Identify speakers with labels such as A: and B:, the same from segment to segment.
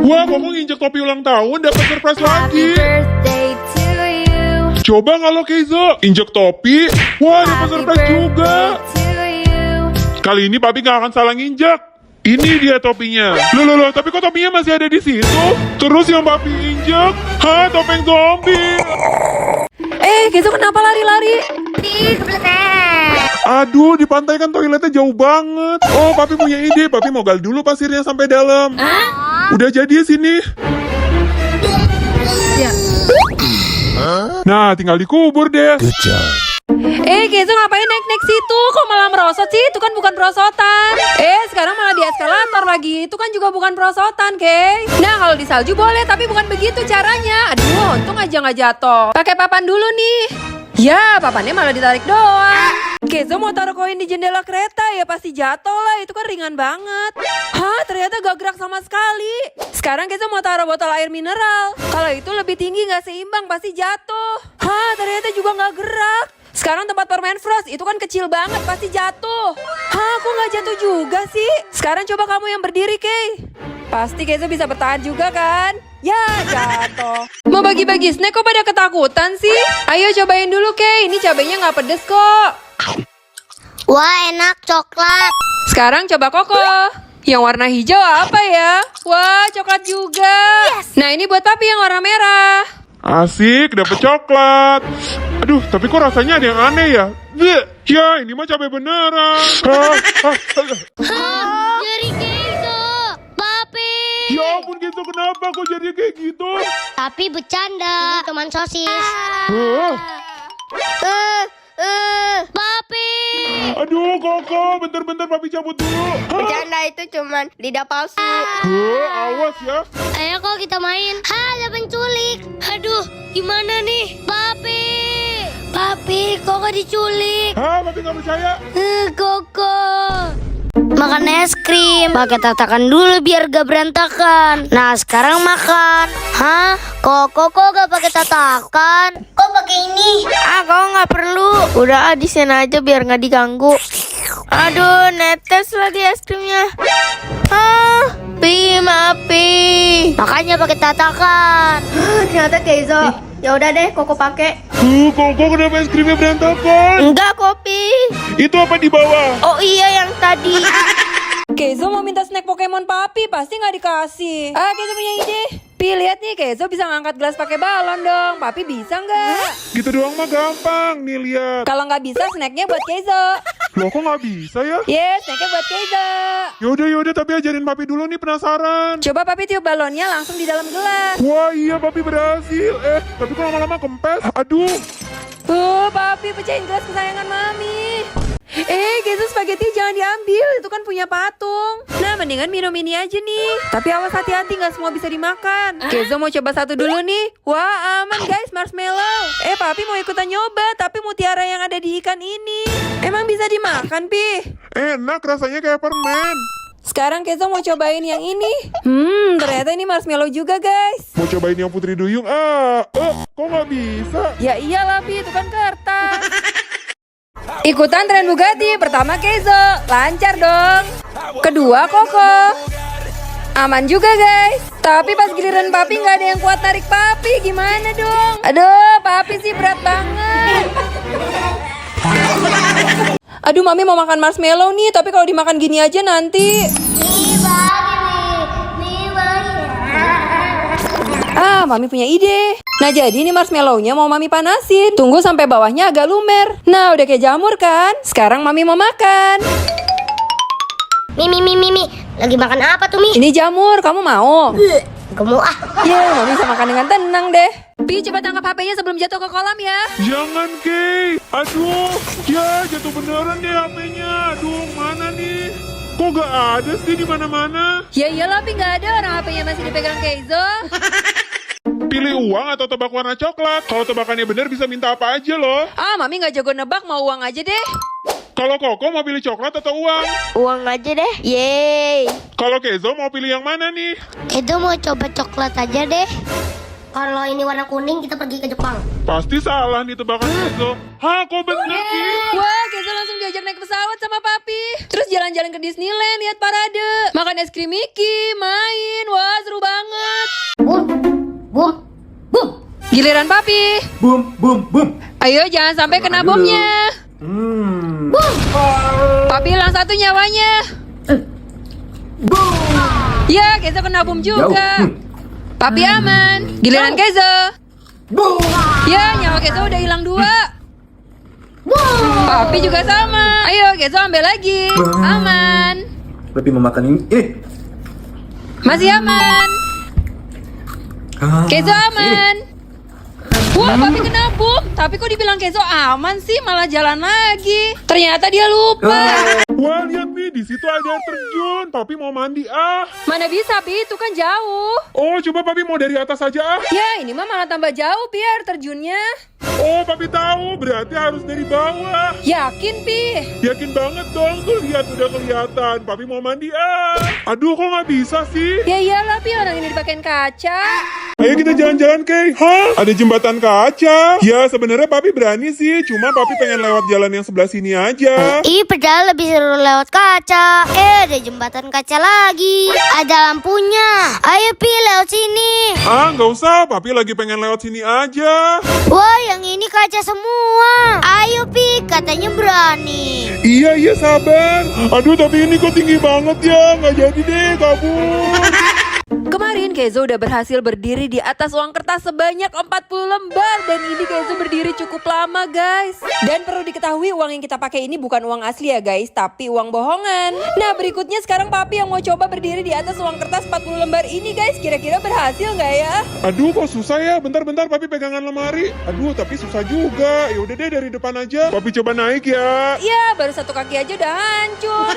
A: Wah, Koko nginjek topi ulang tahun dapat surprise lagi.
B: Birthday to you.
A: Coba kalau Keizo injek topi, wah dapat surprise juga.
B: To you.
A: Kali ini papi gak akan salah nginjek. Ini dia topinya. Loh, tapi kok topinya masih ada di situ? Terus yang papi injek, topeng zombie.
C: Keizo kenapa lari-lari?
A: Aduh, di pantai kan toiletnya jauh banget. Oh, papi punya ide. Papi mau gali dulu pasirnya sampai dalam. Udah jadi sini.
C: Ya.
A: Nah, tinggal dikubur deh.
C: Keizo ngapain naik-naik situ? Kok malah merosot sih? Itu kan bukan perosotan. Sekarang malah di eskalator lagi. Itu kan juga bukan perosotan, Kei. Nah, kalau di salju boleh, tapi bukan begitu caranya. Aduh, untung aja nggak jatuh. Pakai papan dulu nih. Ya, papannya malah ditarik doang. Keizo mau taruh koin di jendela kereta, ya pasti jatuh lah. Itu kan ringan banget. Ternyata gak gerak sama sekali. Sekarang Keizo mau taruh botol air mineral. Kalau itu lebih tinggi gak seimbang, pasti jatuh. Ternyata juga gak gerak. Sekarang tempat permain Frost, itu kan kecil banget, pasti jatuh. Kok gak jatuh juga sih? Sekarang coba kamu yang berdiri, Kei. Pasti Keizo bisa bertahan juga kan? Ya, jatuh. Mau bagi-bagi snack kok pada ketakutan sih? Ayo cobain dulu, Kei. Ini cabenya gak pedes kok.
D: Wah, enak coklat.
C: Sekarang coba Koko. Yang warna hijau apa ya? Wah, coklat juga. Nah, ini buat papi yang warna merah.
A: Asik, dapet coklat. Aduh, tapi kok rasanya ada yang aneh ya? Bleh. Ya, ini mah cabai beneran.
D: Jadi Keizo, Papi.
A: Ya ampun, gitu kenapa kok jadi kayak gitu?
D: Tapi bercanda. Ini teman sosis.
A: Hah?
D: Papi.
A: Aduh, Koko, bentar-bentar papi cabut dulu.
E: Bercanda itu cuman lidah palsu.
A: Awas ya.
D: Ayo kok kita main. Ada penculik. Aduh, gimana nih? Papi, kok gak diculik?
A: Papi gak percaya.
D: Koko. Makan es krim. Pakai tatakan dulu biar gak berantakan. Nah, sekarang makan. Koko kok gak pakai tatakan? Kok pakai ini?
E: Kau nggak perlu. Udah di sana aja biar nggak diganggu. Aduh, netes lagi es krimnya. Mapi.
D: Makanya pakai tatakan.
E: Ternyata Keizo. Ya udah deh, Koko pakai.
A: Koko kenapa es krimnya berantakan?
E: Enggak, kopi.
A: Itu apa di bawah?
E: Oh iya, yang tadi.
C: Keizo mau minta snack Pokemon papi, pasti nggak dikasih. Keizo punya ide. Lihat nih, Keizo bisa ngangkat gelas pakai balon dong. Papi bisa nggak?
A: Gitu doang mah gampang. Nih lihat.
C: Kalau nggak bisa, snacknya buat Keizo.
A: Loh, kok nggak bisa ya?
C: Snacknya buat Keizo.
A: Yaudah, tapi ajarin papi dulu nih, penasaran.
C: Coba papi tiup balonnya langsung di dalam gelas.
A: Wah, iya papi berhasil. Tapi kok lama-lama kempes? Aduh.
C: Papi pecahin gelas kesayangan mami. Keizo spaghetti jangan diambil, itu kan punya patung. Nah, mendingan minum ini aja nih. Tapi awas hati-hati, nggak semua bisa dimakan. Keizo mau coba satu dulu nih. Wah, aman guys, marshmallow. Papi mau ikutan nyoba, tapi mutiara yang ada di ikan ini emang bisa dimakan, Pi?
A: Enak, rasanya kayak permen.
C: Sekarang Keizo mau cobain yang ini. Ternyata ini marshmallow juga, guys.
A: Mau cobain yang Putri Duyung? Kok nggak bisa?
C: Ya iyalah, Pi, itu kan kertas. Ikutan tren Bugatti. Pertama Keizo, lancar dong. Kedua Koko, aman juga guys. Tapi pas giliran papi nggak ada yang kuat tarik papi. Gimana dong? Aduh, papi sih berat banget. Aduh, mami mau makan marshmallow nih. Tapi kalau dimakan gini aja nanti. Mami punya ide. Nah, jadi ini marshmallow-nya mau mami panasin. Tunggu sampai bawahnya agak lumer. Nah, udah kayak jamur kan? Sekarang mami mau makan.
D: Mi. Lagi makan apa tuh, Mi?
C: Ini jamur, kamu mau?
D: Gemuk
C: Mami bisa makan dengan tenang deh. Pi, coba tangkap HP-nya sebelum jatuh ke kolam ya.
A: Jangan, Kei. Aduh, ya jatuh beneran deh HP-nya. Aduh, mana nih? Kok gak ada sih di mana-mana?
C: Ya iyalah, Pi, nggak ada orang HP-nya masih dipegang Keizo.
A: Pilih uang atau tebak warna coklat. Kalau tebakannya bener bisa minta apa aja loh.
C: Mami nggak jago nebak, mau uang aja deh.
A: Kalau Koko mau pilih coklat atau uang?
E: Uang aja deh. Yeay.
A: Kalau Keizo mau pilih yang mana nih?
D: Edo mau coba coklat aja deh. Kalau ini warna kuning, kita pergi ke Jepang.
A: Pasti salah nih tebakan Keizo. Kok bener Ki?
C: Wah, Keizo langsung diajak naik pesawat sama papi. Terus jalan-jalan ke Disneyland, lihat parade. Makan es krim Mickey, main. Wah, seru banget. Giliran papi.
F: Boom, boom, boom.
C: Ayo jangan sampai kena bomnya. Papi hilang satu nyawanya. Ya, Kezo kena bom juga. Papi aman. Giliran Kezo. Ya, nyawa Kezo udah hilang 2. Papi juga sama. Ayo, Kezo ambil lagi. Aman.
F: Lebih memakan ini.
C: Masih aman. Kezo aman. Wah, papi kena bom. Tapi kok dibilang Kezo aman sih, malah jalan lagi. Ternyata dia lupa.
A: Wah, lihat nih, di situ ada air terjun. Papi mau mandi ah.
C: Mana bisa, Pi? Itu kan jauh.
A: Oh, coba papi mau dari atas aja ah.
C: Ya, ini mah malah tambah jauh, Pi, air terjunnya.
A: Oh, papi tahu, berarti harus dari bawah.
C: Yakin, Pi?
A: Yakin banget dong, tuh lihat udah kelihatan. Papi mau mandi ah. Aduh, kok nggak bisa sih?
C: Ya iyalah, Pi, orang ini dipakein kaca.
A: Ayo kita jalan-jalan, Kay. Hah? Ada jembatan kaca? Ya, sebenarnya papi berani sih. Cuma papi pengen lewat jalan yang sebelah sini aja.
D: Ih, padahal lebih seru lewat kaca. Ada jembatan kaca lagi. Ada lampunya. Ayo, Pi, lewat sini.
A: Ah, nggak usah. Papi lagi pengen lewat sini aja.
D: Wah, yang ini kaca semua. Ayo, Pi, katanya berani.
A: Iya, sabar. Aduh, tapi ini kok tinggi banget ya. Nggak jadi deh, kabur.
C: Kemarin Kezo udah berhasil berdiri di atas uang kertas sebanyak 40 lembar. Dan ini Kezo berdiri cukup lama, guys. Dan perlu diketahui uang yang kita pakai ini bukan uang asli ya, guys, tapi uang bohongan. Nah, berikutnya sekarang papi yang mau coba berdiri di atas uang kertas 40 lembar ini, guys. Kira-kira berhasil nggak ya?
A: Aduh, kok susah ya. Bentar-bentar papi pegangan lemari. Aduh, tapi susah juga. Ya udah deh, dari depan aja. Papi coba naik ya.
C: Ya, baru satu kaki aja udah hancur.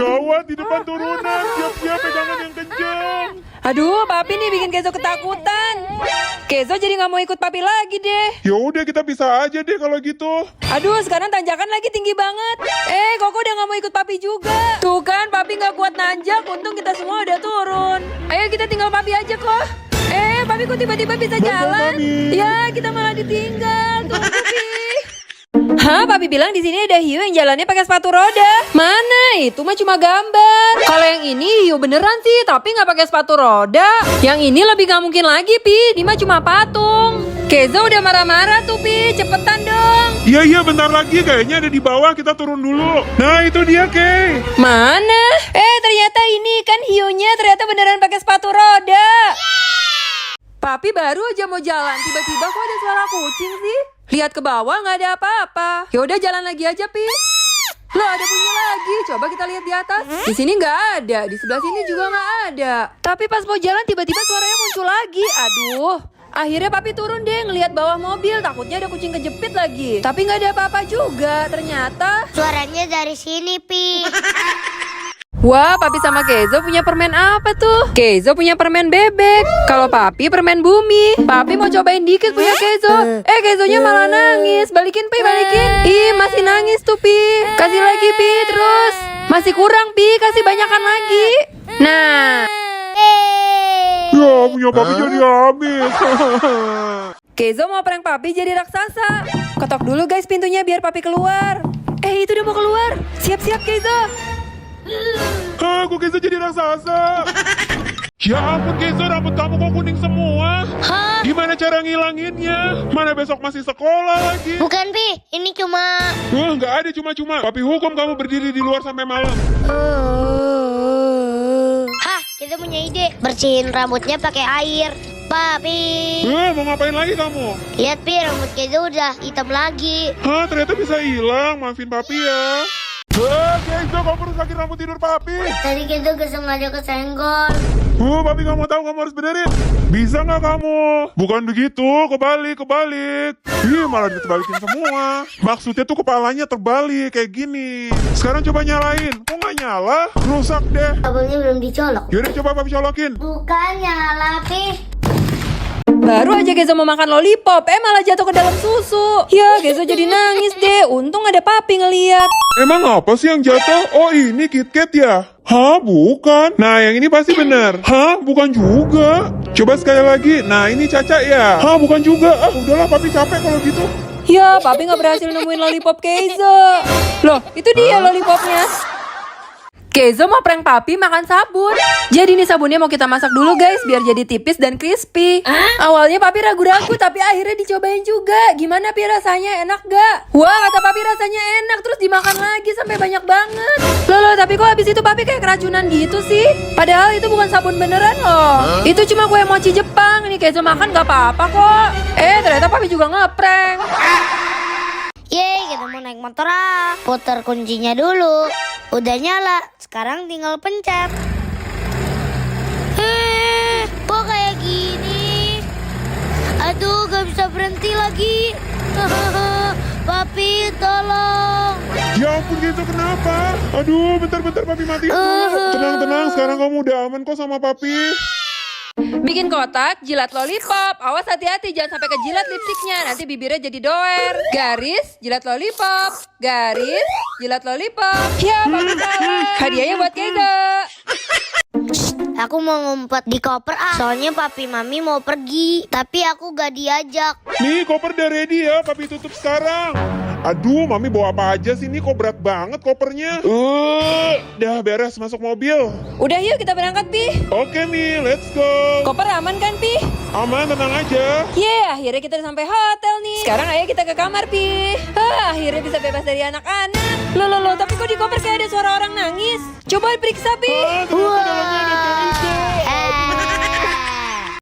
A: Gawat, di depan turunan. Siap-siap pegangan yang kencang.
C: Aduh, papi nih bikin Kezo ketakutan. Kezo jadi nggak mau ikut papi lagi deh.
A: Ya udah, kita bisa aja deh kalau gitu.
C: Aduh, sekarang tanjakan lagi tinggi banget. Koko udah nggak mau ikut papi juga. Tuh kan, papi nggak kuat nanjak. Untung kita semua udah turun. Ayo kita tinggal papi aja kok. Papi kok tiba-tiba bisa jalan?
A: Mami.
C: Ya, kita malah ditinggal. Tunggu, Pi. Hah, papi bilang di sini ada hiu yang jalannya pakai sepatu roda. Mana? Itu mah cuma gambar. Kalau yang ini hiu beneran sih, tapi nggak pakai sepatu roda. Yang ini lebih nggak mungkin lagi, Pi. Ini mah cuma patung. Kezo udah marah-marah tuh, Pi. Cepetan dong.
A: Iya, bentar lagi. Kayaknya ada di bawah. Kita turun dulu. Nah, itu dia, Kay.
C: Mana? Ternyata ini kan hiunya ternyata beneran pakai sepatu roda. Papi baru aja mau jalan, tiba-tiba kok ada suara kucing sih? Lihat ke bawah nggak ada apa-apa. Yaudah jalan lagi aja, Pi. Loh, ada bunyi lagi. Coba kita lihat di atas. Di sini nggak ada, di sebelah sini juga nggak ada. Tapi pas mau jalan tiba-tiba suaranya muncul lagi. Aduh. Akhirnya papi turun deh ngelihat bawah mobil, takutnya ada kucing kejepit lagi. Tapi nggak ada apa-apa juga, ternyata.
D: Suaranya dari sini, Pi.
C: Wah, papi sama Kezo punya permen apa tuh? Kezo punya permen bebek. Kalau papi permen bumi. Papi mau cobain dikit punya Kezo. Kezonya malah nangis. Balikin, Pi, balikin. Ih, masih nangis tuh, Pi. Kasih lagi, Pi, terus. Masih kurang, Pi, kasih banyakan lagi. Nah.
A: Ya, punya papi jadi habis.
C: Kezo mau prank papi jadi raksasa. Ketok dulu, guys, pintunya biar papi keluar. Itu udah mau keluar. Siap-siap, Kezo.
A: Kok Kezo jadi raksasa? Ya ampun, Kezo, rambut kamu kok kuning semua? Gimana cara ngilanginnya? Mana besok masih sekolah lagi?
D: Bukan, Pi. Ini cuma...
A: Nggak ada cuma-cuma. Papi hukum kamu berdiri di luar sampai malam.
D: Hah, kita punya ide. Bersihin rambutnya pakai air. Papi.
A: Mau ngapain lagi kamu?
D: Lihat, Pi, rambut Kezo udah hitam lagi.
A: Ternyata bisa hilang. Maafin papi ya. Kezo, kamu rusakin rambut tidur papi.
D: Tadi Kezo gak sengaja kesenggol.
A: Papi nggak mau tahu, kamu harus benerin. Bisa nggak kamu? Bukan begitu, kebalik. Ih, malah ditebalikin semua. Maksudnya tuh kepalanya terbalik kayak gini. Sekarang coba nyalain. Kok nggak nyala? Rusak deh.
D: Kabelnya belum dicolok.
A: Yaudah coba papi colokin.
D: Bukan nyala, Pi.
C: Baru aja Kezo mau makan lollipop, malah jatuh ke dalam susu. Ya, Kezo jadi nangis deh. Untung ada papi ngeliat.
A: Emang apa sih yang jatuh? Oh, ini KitKat ya? Hah, bukan. Nah, yang ini pasti benar. Hah, bukan juga. Coba sekali lagi. Nah, ini Caca ya? Hah, bukan juga. Udahlah, papi capek kalau gitu.
C: Ya, papi nggak berhasil nemuin lollipop Kezo. Loh, itu dia lollipopnya. Kezo mau prank papi makan sabun. Jadi nih sabunnya mau kita masak dulu guys, biar jadi tipis dan crispy. Awalnya papi ragu-ragu, tapi akhirnya dicobain juga. Gimana pi rasanya, enak gak? Wah, kata papi rasanya enak, terus dimakan lagi sampai banyak banget. Loh, tapi kok habis itu papi kayak keracunan gitu sih? Padahal itu bukan sabun beneran loh. Itu cuma kue mochi Jepang. Ini Kezo makan gak apa-apa kok. Ternyata papi juga ngeprank.
D: Yeay, kita mau naik motor ah. Putar kuncinya dulu. Udah nyala, sekarang tinggal pencet. Kok kayak gini? Aduh, gak bisa berhenti lagi. Papi, tolong.
A: Ya ampun Kezo, kenapa? Aduh, bentar papi mati. Tenang, sekarang kamu udah aman kok sama papi.
C: Bikin kotak, jilat lollipop. Awas hati-hati, jangan sampai kejilat lipstiknya. Nanti bibirnya jadi doer. Garis, jilat lollipop. Garis, jilat lollipop. Ya, papi salah. Hadiahnya buat Kezo.
D: Aku mau ngumpet di koper ah. Soalnya papi mami mau pergi, tapi aku gak diajak.
A: Nih, koper udah ready ya, papi tutup sekarang. Aduh, mami bawa apa aja sih? Ini kok berat banget kopernya. Dah beres, masuk mobil.
C: Udah yuk kita berangkat, Pi.
A: Oke nih, let's go.
C: Koper aman kan, Pi?
A: Aman, tenang aja.
C: Akhirnya kita sampai hotel nih. Sekarang ayo kita ke kamar, Pi. Akhirnya bisa bebas dari anak-anak. Loh, tapi kok di koper kayak ada suara orang nangis? Coba periksa, Pi.
A: Ternyata dalamnya ada Kezo.